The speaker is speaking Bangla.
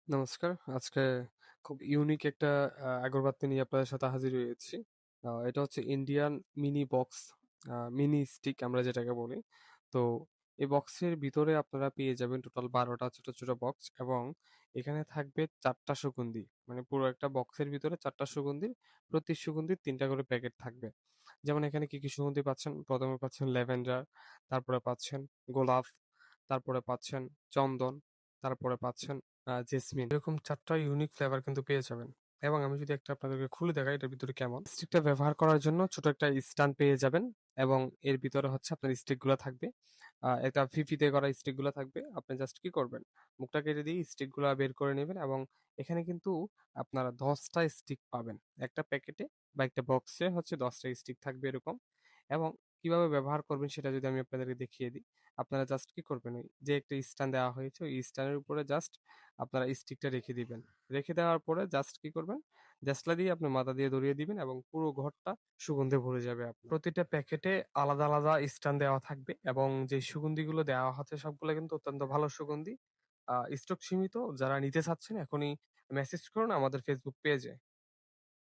নমস্কার। আজকে খুব ইউনিক একটা আগরবাতি নিয়ে আপনাদের সাথে হাজির হয়েছি। এটা হচ্ছে Indian mini box, mini stick আমরা যেটাকে বলি। তো এই বক্সের ভিতরে আপনারা পেয়ে যাবেন টোটাল ১২ টা ছোট, ছোট বক্স এবং এখানে থাকবে ৪ টা সুগন্ধি। মানে পুরো একটা বক্সের ভিতরে ৪ টা সুগন্ধির, প্রতি সুগন্ধির ৩ টা করে প্যাকেট থাকবে। যেমন এখানে কি, কি সুগন্ধি পাচ্ছেন? ১ম এ পাচ্ছেন ল্যাভেন্ডার, তারপরে পাচ্ছেন গোলাপ, তারপরে পাচ্ছেন চন্দন, তারপরে পাচ্ছেন জেসমিন। এরকম ৪ টা ইউনিক ফ্লেভার কিন্তু পেয়ে যাবেন। এবং আমি যদি একটা আপনাদেরকে খুলে দেখাই এটার ভিতরে কেমন? স্টিকটা ব্যবহার করার জন্য ছোট একটা স্ট্যান্ড পেয়ে যাবেন এবং এর ভিতরে হচ্ছে আপনার স্টিকগুলা থাকবে। এটা ফিতে করা স্টিকগুলা থাকবে। আপনি জাস্ট কি করবেন? মুখটা কেটে দিয়ে স্টিকগুলা বের করে নিবেন এবং এখানে কিন্তু আপনারা ১০ টা স্টিক পাবেন। একটা প্যাকেটে বা একটা বক্সে হচ্ছে ১০ টা স্টিক থাকবে এরকম। এবং কিভাবে ব্যবহার করবেন সেটা যদি আমি আপনাদেরকে দেখিয়ে দিই। আপনারা জাস্ট কি করবেন? ওই যে একটা স্ট্যান্ড দেওয়া হয়েছে, ওই স্ট্যান্ডের উপরে জাস্ট আপনারা স্টিকটা রেখে দিবেন। রেখে দেওয়ার পরে জাস্ট কি করবেন? জাসলা দিয়ে আপনি মাথা দিয়ে ধরিয়ে দিবেন এবং পুরো ঘরটা সুগন্ধে ভরে যাবে প্রতিটা প্যাকেটে আলাদা, আলাদা স্ট্যান্ড দেওয়া থাকবে এবং যে সুগন্ধিগুলো দেওয়া হচ্ছে সবগুলো কিন্তু অত্যন্ত ভালো সুগন্ধি। স্টক সীমিত। যারা নিতে চাচ্ছেন এখনই মেসেজ করুন আমাদের ফেসবুক পেজে।